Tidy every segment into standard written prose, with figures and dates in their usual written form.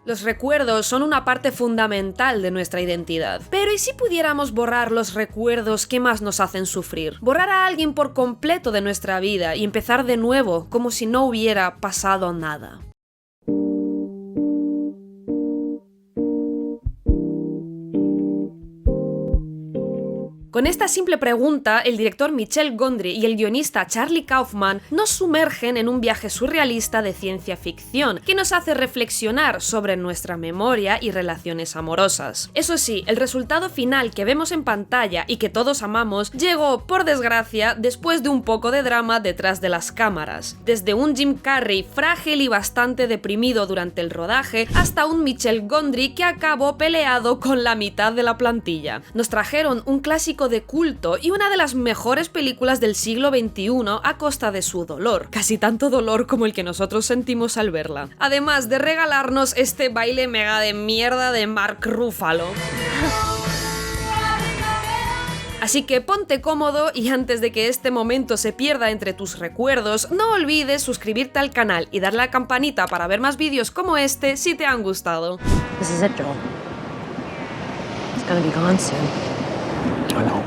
Los recuerdos son una parte fundamental de nuestra identidad. Pero ¿y si pudiéramos borrar los recuerdos que más nos hacen sufrir? Borrar a alguien por completo de nuestra vida y empezar de nuevo, como si no hubiera pasado nada. Con esta simple pregunta, el director Michel Gondry y el guionista Charlie Kaufman nos sumergen en un viaje surrealista de ciencia ficción que nos hace reflexionar sobre nuestra memoria y relaciones amorosas. Eso sí, el resultado final que vemos en pantalla y que todos amamos llegó, por desgracia, después de un poco de drama detrás de las cámaras. Desde un Jim Carrey frágil y bastante deprimido durante el rodaje hasta un Michel Gondry que acabó peleado con la mitad de la plantilla. Nos trajeron un clásico de culto y una de las mejores películas del siglo XXI a costa de su dolor, casi tanto dolor como el que nosotros sentimos al verla. Además de regalarnos este baile mega de mierda de Mark Ruffalo. Así que ponte cómodo y antes de que este momento se pierda entre tus recuerdos, no olvides suscribirte al canal y darle a la campanita para ver más vídeos como este si te han gustado. This is it, Joel. It's gonna be gone soon. I know.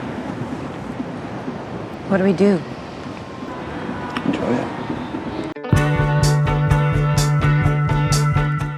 What do we do? Enjoy it.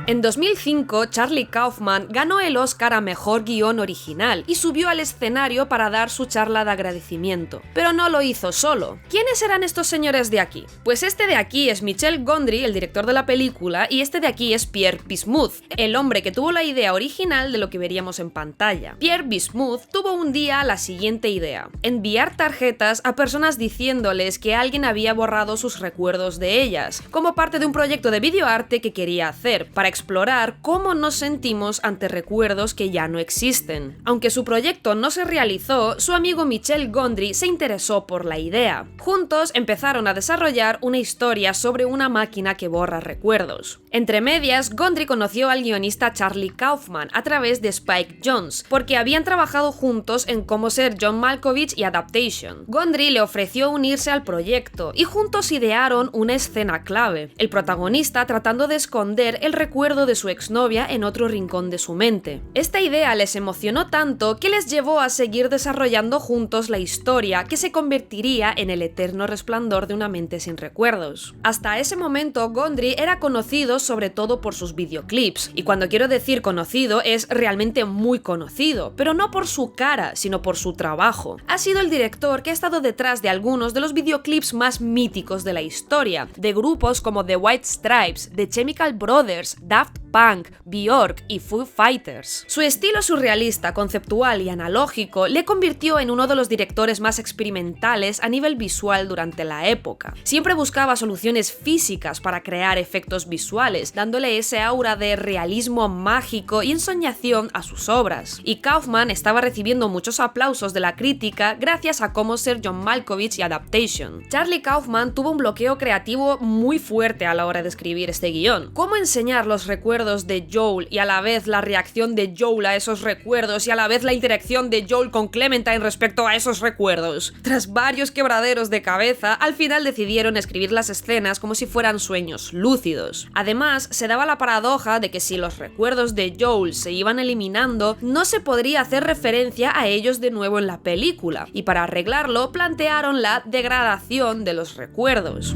En 2005, Charlie Kaufman ganó el Oscar a Mejor Guión Original y subió al escenario para dar su charla de agradecimiento. Pero no lo hizo solo. ¿Quiénes eran estos señores de aquí? Pues este de aquí es Michel Gondry, el director de la película, y este de aquí es Pierre Bismuth, el hombre que tuvo la idea original de lo que veríamos en pantalla. Pierre Bismuth tuvo un día la siguiente idea: enviar tarjetas a personas diciéndoles que alguien había borrado sus recuerdos de ellas, como parte de un proyecto de videoarte que quería hacer, para explorar cómo nos sentimos ante recuerdos que ya no existen. Aunque su proyecto no se realizó, su amigo Michel Gondry se interesó por la idea. Juntos empezaron a desarrollar una historia sobre una máquina que borra recuerdos. Entre medias, Gondry conoció al guionista Charlie Kaufman a través de Spike Jonze, porque habían trabajado juntos en Cómo ser John Malkovich y Adaptation. Gondry le ofreció unirse al proyecto y juntos idearon una escena clave: el protagonista tratando de esconder el recuerdo de su exnovia en otro rincón de su mente. Esta idea les emocionó tanto que les llevó a seguir desarrollando juntos la historia que se convertiría en el eterno resplandor de una mente sin recuerdos. Hasta ese momento, Gondry era conocido sobre todo por sus videoclips, y cuando quiero decir conocido es realmente muy conocido, pero no por su cara, sino por su trabajo. Ha sido el director que ha estado detrás de algunos de los videoclips más míticos de la historia, de grupos como The White Stripes, The Chemical Brothers, Daft Punk, Björk y Foo Fighters. Su estilo surrealista, conceptual y analógico le convirtió en uno de los directores más experimentales a nivel visual durante la época. Siempre buscaba soluciones físicas para crear efectos visuales, dándole ese aura de realismo mágico y ensoñación a sus obras. Y Kaufman estaba recibiendo muchos aplausos de la crítica gracias a Cómo ser John Malkovich y Adaptation. Charlie Kaufman tuvo un bloqueo creativo muy fuerte a la hora de escribir este guión. ¿Cómo enseñar los recuerdos de Joel y a la vez la reacción de Joel a esos recuerdos y a la vez la interacción de Joel con Clementine respecto a esos recuerdos? Tras varios quebraderos de cabeza, al final decidieron escribir las escenas como si fueran sueños lúcidos. Además, se daba la paradoja de que si los recuerdos de Joel se iban eliminando, no se podría hacer referencia a ellos de nuevo en la película, y para arreglarlo plantearon la degradación de los recuerdos.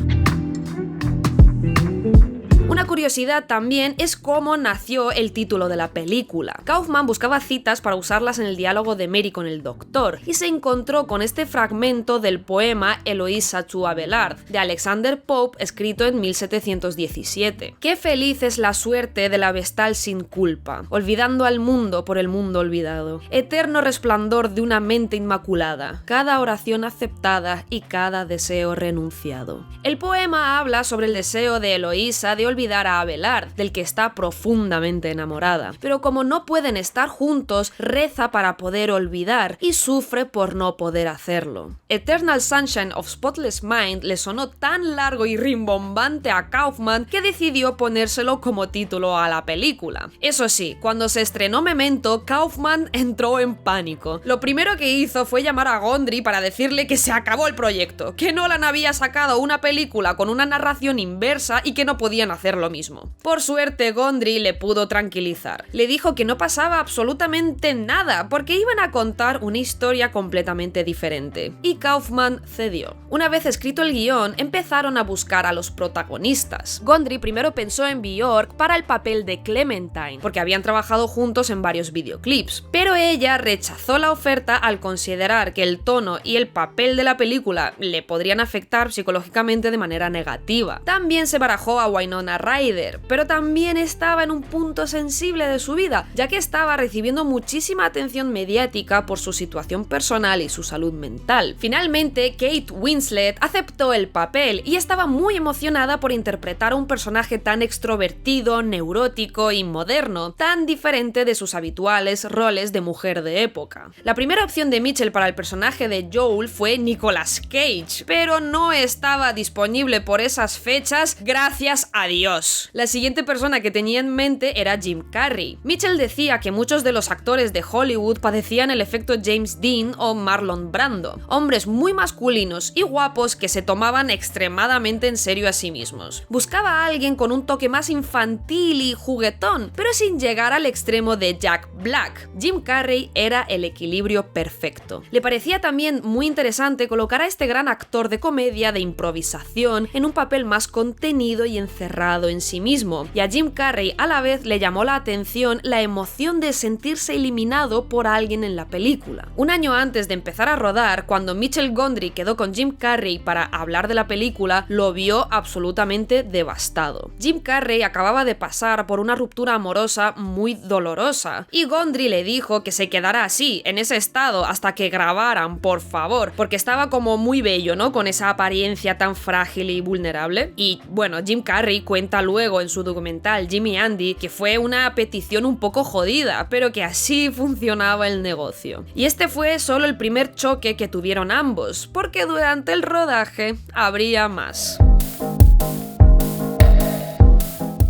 Una curiosidad también es cómo nació el título de la película. Kaufman buscaba citas para usarlas en el diálogo de Mary con el doctor y se encontró con este fragmento del poema Eloïsa to Abelard de Alexander Pope, escrito en 1717. Qué feliz es la suerte de la vestal sin culpa, olvidando al mundo por el mundo olvidado. Eterno resplandor de una mente inmaculada, cada oración aceptada y cada deseo renunciado. El poema habla sobre el deseo de Eloïsa de olvidar a Abelard, del que está profundamente enamorada. Pero como no pueden estar juntos, reza para poder olvidar y sufre por no poder hacerlo. Eternal Sunshine of Spotless Mind le sonó tan largo y rimbombante a Kaufman que decidió ponérselo como título a la película. Eso sí, cuando se estrenó Memento, Kaufman entró en pánico. Lo primero que hizo fue llamar a Gondry para decirle que se acabó el proyecto, que Nolan había sacado una película con una narración inversa y que no podían hacerlo lo mismo. Por suerte, Gondry le pudo tranquilizar. Le dijo que no pasaba absolutamente nada, porque iban a contar una historia completamente diferente. Y Kaufman cedió. Una vez escrito el guión, empezaron a buscar a los protagonistas. Gondry primero pensó en Bjork para el papel de Clementine, porque habían trabajado juntos en varios videoclips, pero ella rechazó la oferta al considerar que el tono y el papel de la película le podrían afectar psicológicamente de manera negativa. También se barajó a Winona Ryder, pero también estaba en un punto sensible de su vida, ya que estaba recibiendo muchísima atención mediática por su situación personal y su salud mental. Finalmente, Kate Winslet aceptó el papel y estaba muy emocionada por interpretar a un personaje tan extrovertido, neurótico y moderno, tan diferente de sus habituales roles de mujer de época. La primera opción de Mitchell para el personaje de Joel fue Nicolas Cage, pero no estaba disponible por esas fechas, gracias a Dios. La siguiente persona que tenía en mente era Jim Carrey. Mitchell decía que muchos de los actores de Hollywood padecían el efecto James Dean o Marlon Brando, hombres muy masculinos y guapos que se tomaban extremadamente en serio a sí mismos. Buscaba a alguien con un toque más infantil y juguetón, pero sin llegar al extremo de Jack Black. Jim Carrey era el equilibrio perfecto. Le parecía también muy interesante colocar a este gran actor de comedia de improvisación en un papel más contenido y encerrado en sí mismo, y a Jim Carrey a la vez le llamó la atención la emoción de sentirse eliminado por alguien en la película. Un año antes de empezar a rodar, cuando Mitchell Gondry quedó con Jim Carrey para hablar de la película, lo vio absolutamente devastado. Jim Carrey acababa de pasar por una ruptura amorosa muy dolorosa, y Gondry le dijo que se quedara así, en ese estado, hasta que grabaran, por favor, porque estaba como muy bello, ¿no? Con esa apariencia tan frágil y vulnerable. Y bueno, Jim Carrey cuenta luego en su documental Jimmy Andy que fue una petición un poco jodida, pero que así funcionaba el negocio. Y este fue solo el primer choque que tuvieron ambos, porque durante el rodaje habría más.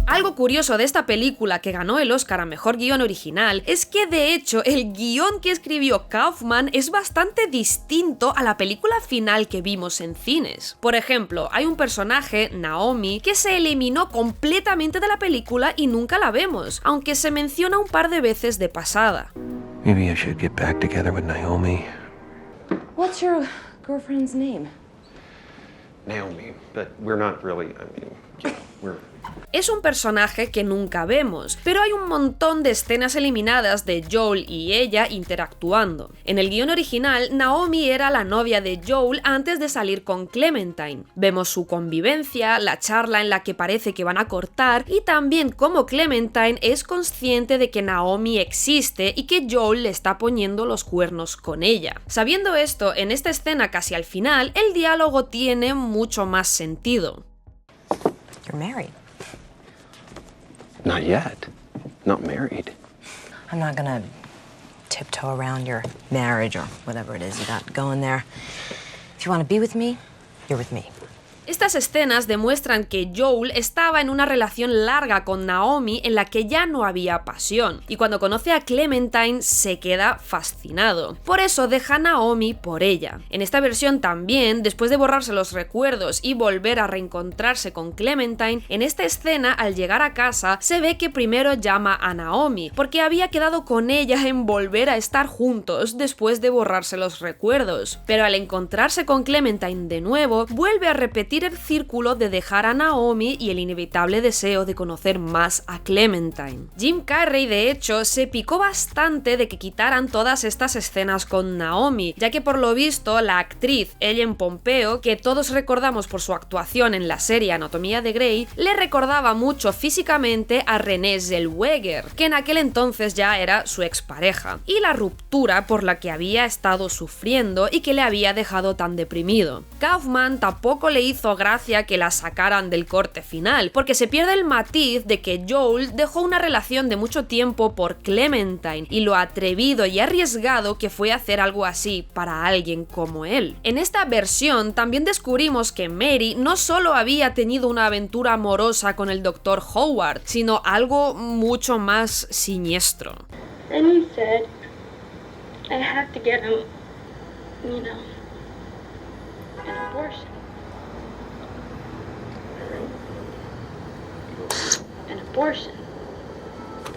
Algo curioso de esta película que ganó el Oscar a Mejor Guión Original es que de hecho el guión que escribió Kaufman es bastante distinto a la película final que vimos en cines. Por ejemplo, hay un personaje, Naomi, que se eliminó completamente de la película y nunca la vemos, aunque se menciona un par de veces de pasada. Maybe I should get back together with Naomi. What's your girlfriend's name? Naomi, but we're not really, we're... Es un personaje que nunca vemos, pero hay un montón de escenas eliminadas de Joel y ella interactuando. En el guión original, Naomi era la novia de Joel antes de salir con Clementine. Vemos su convivencia, la charla en la que parece que van a cortar y también cómo Clementine es consciente de que Naomi existe y que Joel le está poniendo los cuernos con ella. Sabiendo esto, en esta escena casi al final, el diálogo tiene mucho más sentido. You're married. Not yet. Not married. I'm not gonna tiptoe around your marriage or whatever it is you got going there. If you want to be with me, you're with me. Estas escenas demuestran que Joel estaba en una relación larga con Naomi en la que ya no había pasión, y cuando conoce a Clementine se queda fascinado. Por eso deja a Naomi por ella. En esta versión también, después de borrarse los recuerdos y volver a reencontrarse con Clementine, en esta escena al llegar a casa se ve que primero llama a Naomi, porque había quedado con ella en volver a estar juntos después de borrarse los recuerdos. Pero al encontrarse con Clementine de nuevo, vuelve a repetir el círculo de dejar a Naomi y el inevitable deseo de conocer más a Clementine. Jim Carrey, de hecho, se picó bastante de que quitaran todas estas escenas con Naomi, ya que por lo visto la actriz Ellen Pompeo, que todos recordamos por su actuación en la serie Anatomía de Grey, le recordaba mucho físicamente a Renée Zellweger, que en aquel entonces ya era su expareja, y la ruptura por la que había estado sufriendo y que le había dejado tan deprimido. Kaufman tampoco le hizo gracia que la sacaran del corte final, porque se pierde el matiz de que Joel dejó una relación de mucho tiempo por Clementine y lo atrevido y arriesgado que fue hacer algo así para alguien como él. En esta versión también descubrimos que Mary no solo había tenido una aventura amorosa con el Dr. Howard, sino algo mucho más siniestro. Then he said, I have to get him, an abortion. abortion.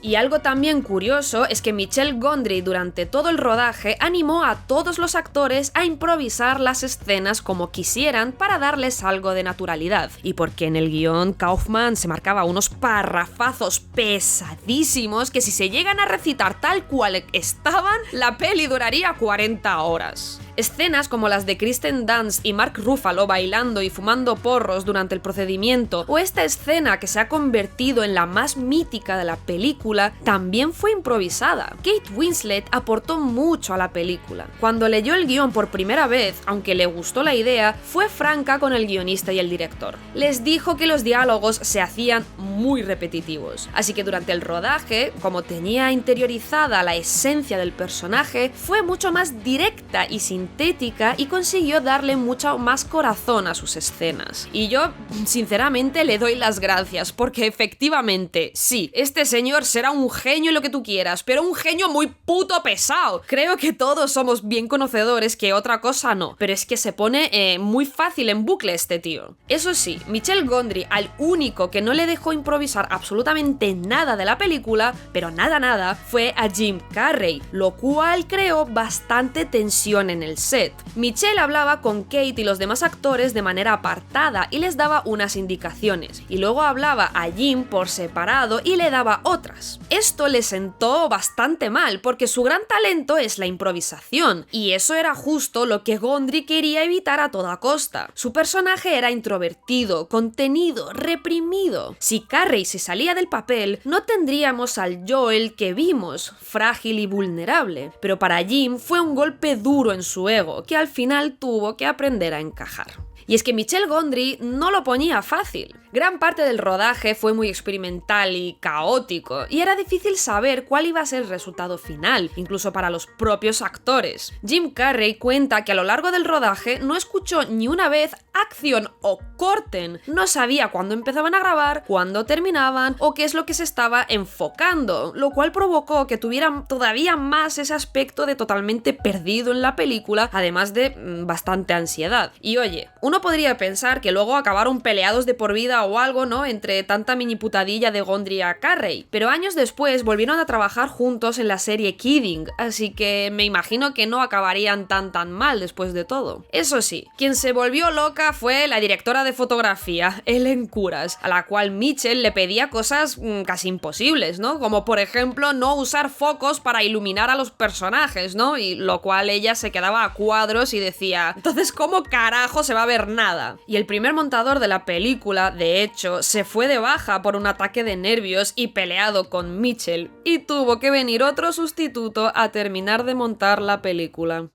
Y algo también curioso es que Michel Gondry durante todo el rodaje animó a todos los actores a improvisar las escenas como quisieran para darles algo de naturalidad. Y porque en el guión Kaufman se marcaba unos parrafazos pesadísimos que si se llegan a recitar tal cual estaban, la peli duraría 40 horas. Escenas como las de Kristen Dunst y Mark Ruffalo bailando y fumando porros durante el procedimiento, o esta escena que se ha convertido en la más mítica de la película, también fue improvisada. Kate Winslet aportó mucho a la película. Cuando leyó el guión por primera vez, aunque le gustó la idea, fue franca con el guionista y el director. Les dijo que los diálogos se hacían muy repetitivos, así que durante el rodaje, como tenía interiorizada la esencia del personaje, fue mucho más directa y sintética y consiguió darle mucho más corazón a sus escenas. Y yo, sinceramente, le doy las gracias, porque efectivamente, sí, este señor será un genio y lo que tú quieras, pero un genio muy puto pesado. Creo que todos somos bien conocedores que otra cosa no, pero es que se pone muy fácil en bucle este tío. Eso sí, Michel Gondry, al único que no le dejó improvisar absolutamente nada de la película, pero nada, fue a Jim Carrey, lo cual creó bastante tensión en el set. Michelle hablaba con Kate y los demás actores de manera apartada y les daba unas indicaciones, y luego hablaba a Jim por separado y le daba otras. Esto le sentó bastante mal porque su gran talento es la improvisación, y eso era justo lo que Gondry quería evitar a toda costa. Su personaje era introvertido, contenido, reprimido. Si Carrey se salía del papel, no tendríamos al Joel que vimos, frágil y vulnerable, pero para Jim fue un golpe duro en su ego, que al final tuvo que aprender a encajar. Y es que Michel Gondry no lo ponía fácil. Gran parte del rodaje fue muy experimental y caótico, y era difícil saber cuál iba a ser el resultado final, incluso para los propios actores. Jim Carrey cuenta que a lo largo del rodaje no escuchó ni una vez acción o corten, no sabía cuándo empezaban a grabar, cuándo terminaban o qué es lo que se estaba enfocando, lo cual provocó que tuvieran todavía más ese aspecto de totalmente perdido en la película, además de bastante ansiedad. Y oye, uno podría pensar que luego acabaron peleados de por vida o algo, ¿no?, entre tanta mini putadilla de Gondry a Carrey, pero años después volvieron a trabajar juntos en la serie Kidding, así que me imagino que no acabarían tan mal después de todo. Eso sí, quien se volvió loca fue la directora de fotografía, Ellen Kuras, a la cual Mitchell le pedía cosas casi imposibles, ¿no?, como por ejemplo no usar focos para iluminar a los personajes, ¿no?, y lo cual ella se quedaba a cuadros y decía, entonces ¿cómo carajo se va a ver nada? Y el primer montador de la película, de hecho, se fue de baja por un ataque de nervios y peleado con Mitchell, y tuvo que venir otro sustituto a terminar de montar la película.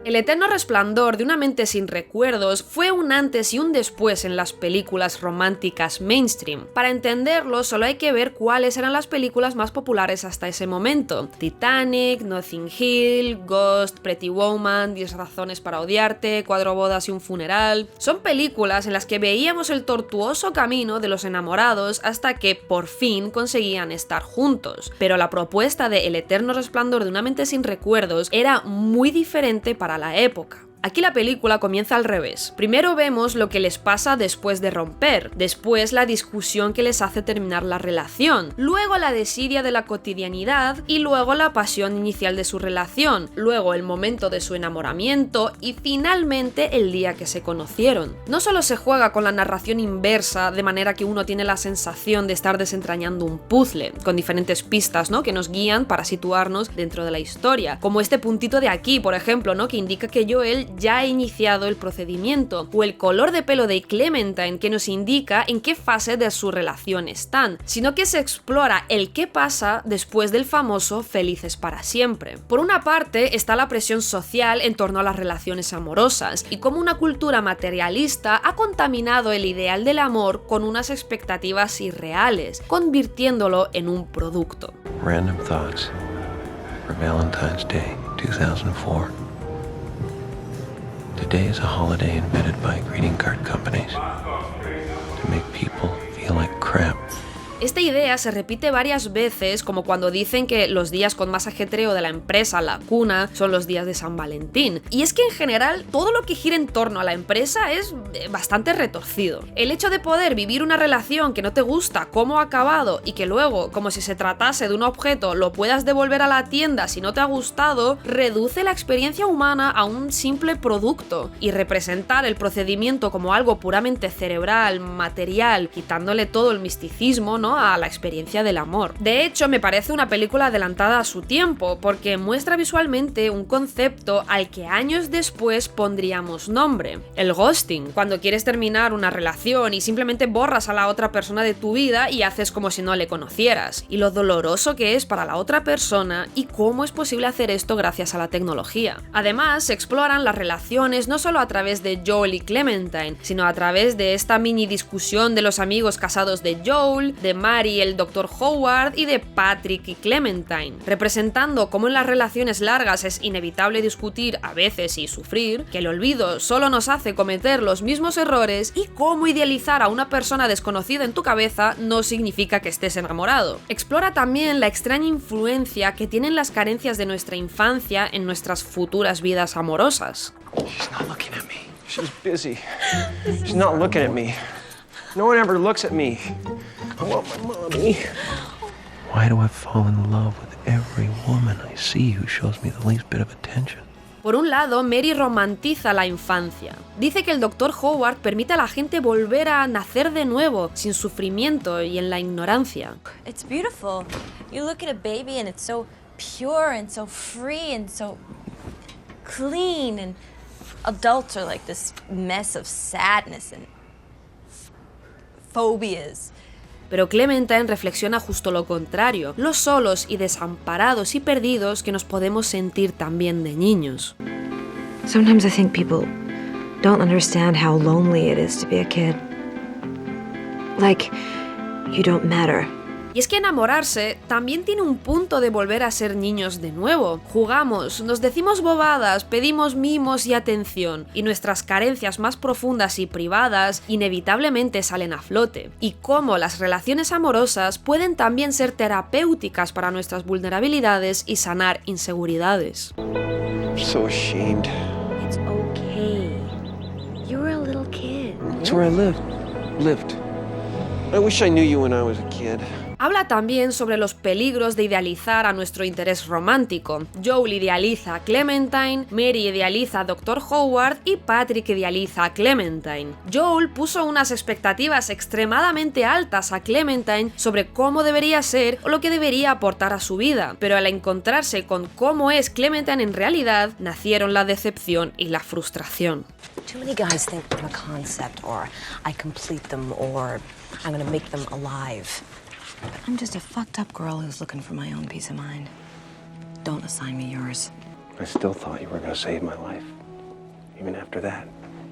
El eterno resplandor de una mente sin recuerdos fue un antes y un después en las películas románticas mainstream. Para entenderlo, solo hay que ver cuáles eran las películas más populares hasta ese momento. Titanic, Notting Hill, Ghost, Pretty Woman, 10 razones para odiarte, 4 bodas y un funeral. Son películas en las que veíamos el tortuoso camino de los enamorados hasta que por fin conseguían estar juntos. Pero la propuesta de El eterno resplandor de una mente sin recuerdos era muy diferente para la época. Aquí la película comienza al revés. Primero vemos lo que les pasa después de romper, después la discusión que les hace terminar la relación, luego la desidia de la cotidianidad y luego la pasión inicial de su relación, luego el momento de su enamoramiento y finalmente el día que se conocieron. No solo se juega con la narración inversa, de manera que uno tiene la sensación de estar desentrañando un puzzle, con diferentes pistas, ¿no?, que nos guían para situarnos dentro de la historia, como este puntito de aquí, por ejemplo, ¿no?, que indica que Joel ya ha iniciado el procedimiento, o el color de pelo de Clementine, que nos indica en qué fase de su relación están, sino que se explora el qué pasa después del famoso felices para siempre. Por una parte está la presión social en torno a las relaciones amorosas, y cómo una cultura materialista ha contaminado el ideal del amor con unas expectativas irreales, convirtiéndolo en un producto. Random thoughts for Valentine's Day 2004. Today is a holiday invented by greeting card companies to make people feel like crap. Esta idea se repite varias veces, como cuando dicen que los días con más ajetreo de la empresa, la cuna, son los días de San Valentín. Y es que en general todo lo que gira en torno a la empresa es bastante retorcido. El hecho de poder vivir una relación que no te gusta cómo ha acabado y que luego, como si se tratase de un objeto, lo puedas devolver a la tienda si no te ha gustado, reduce la experiencia humana a un simple producto. Y representar el procedimiento como algo puramente cerebral, material, quitándole todo el misticismo, ¿no?, a la experiencia del amor. De hecho, me parece una película adelantada a su tiempo, porque muestra visualmente un concepto al que años después pondríamos nombre: el ghosting, cuando quieres terminar una relación y simplemente borras a la otra persona de tu vida y haces como si no le conocieras, y lo doloroso que es para la otra persona y cómo es posible hacer esto gracias a la tecnología. Además, se exploran las relaciones no solo a través de Joel y Clementine, sino a través de esta mini discusión de los amigos casados de Joel, de Mary y el Dr. Howard y de Patrick y Clementine, representando cómo en las relaciones largas es inevitable discutir a veces y sufrir, que el olvido solo nos hace cometer los mismos errores y cómo idealizar a una persona desconocida en tu cabeza no significa que estés enamorado. Explora también la extraña influencia que tienen las carencias de nuestra infancia en nuestras futuras vidas amorosas. She's not looking at me. She's busy. She's not looking at me. No one ever looks at me. I want my mommy. Why do I fall in love with every woman I see who shows me the least bit of attention? Por un lado, Mary romantiza la infancia. Dice que el Dr. Howard permite a la gente volver a nacer de nuevo, sin sufrimiento y en la ignorancia. It's beautiful. You look at a baby and it's so pure and so free and so clean, and adults are like this mess of sadness and phobias. Pero Clementine reflexiona justo lo contrario, lo solos y desamparados y perdidos que nos podemos sentir también de niños. Sometimes I think people don't understand how lonely it is to be a kid. Like, you don't matter. Y es que enamorarse también tiene un punto de volver a ser niños de nuevo. Jugamos, nos decimos bobadas, pedimos mimos y atención, y nuestras carencias más profundas y privadas inevitablemente salen a flote. Y cómo las relaciones amorosas pueden también ser terapéuticas para nuestras vulnerabilidades y sanar inseguridades. I'm so ashamed. It's okay. You were a little kid. That's where I lived. I wish I knew you when I was a kid. Habla también sobre los peligros de idealizar a nuestro interés romántico. Joel idealiza a Clementine, Mary idealiza a Dr. Howard y Patrick idealiza a Clementine. Joel puso unas expectativas extremadamente altas a Clementine sobre cómo debería ser o lo que debería aportar a su vida, pero al encontrarse con cómo es Clementine en realidad, nacieron la decepción y la frustración. Too many guys think I'm a concept, or I complete them, or I'm gonna make them alive. But I'm just a fucked up girl who's looking for my own peace of mind. Don't assign me yours. I still thought you were going to save my life, even after that.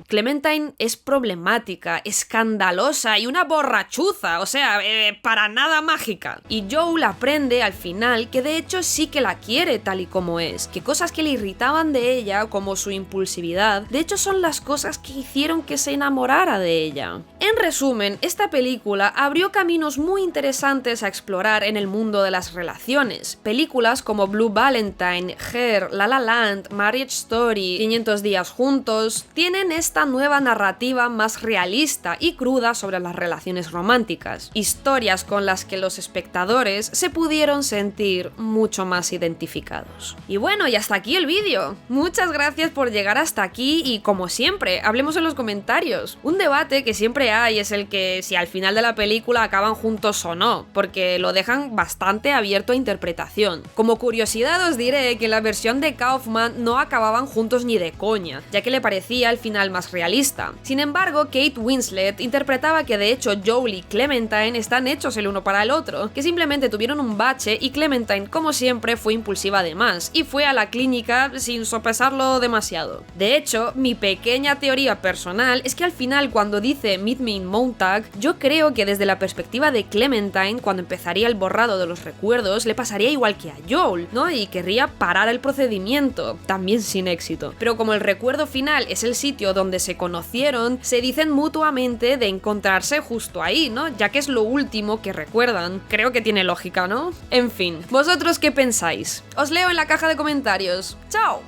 Clementine es problemática, escandalosa y una borrachuza, o sea, para nada mágica. Y Joel aprende al final que de hecho sí que la quiere tal y como es, que cosas que le irritaban de ella, como su impulsividad, de hecho son las cosas que hicieron que se enamorara de ella. En resumen, esta película abrió caminos muy interesantes a explorar en el mundo de las relaciones. Películas como Blue Valentine, Her, La La Land, Marriage Story, 500 días juntos, tienen esta nueva narrativa más realista y cruda sobre las relaciones románticas. Historias con las que los espectadores se pudieron sentir mucho más identificados. Y bueno, y hasta aquí el vídeo. Muchas gracias por llegar hasta aquí y, como siempre, hablemos en los comentarios. Un debate que siempre hay es el que si al final de la película acaban juntos o no, porque lo dejan bastante abierto a interpretación. Como curiosidad os diré que en la versión de Kaufman no acababan juntos ni de coña, ya que le parecía el final más realista. Sin embargo, Kate Winslet interpretaba que de hecho Joel y Clementine están hechos el uno para el otro, que simplemente tuvieron un bache y Clementine, como siempre, fue impulsiva de más y fue a la clínica sin sopesarlo demasiado. De hecho, mi pequeña teoría personal es que al final, cuando dice Meet me in Montauk, yo creo que desde la perspectiva de Clementine, cuando empezaría el borrado de los recuerdos, le pasaría igual que a Joel, ¿no? Y querría parar el procedimiento, también sin éxito. Pero como el recuerdo final es el sitio donde donde se conocieron, se dicen mutuamente de encontrarse justo ahí, ¿no? Ya que es lo último que recuerdan. Creo que tiene lógica, ¿no? En fin, ¿vosotros qué pensáis? Os leo en la caja de comentarios. ¡Chao!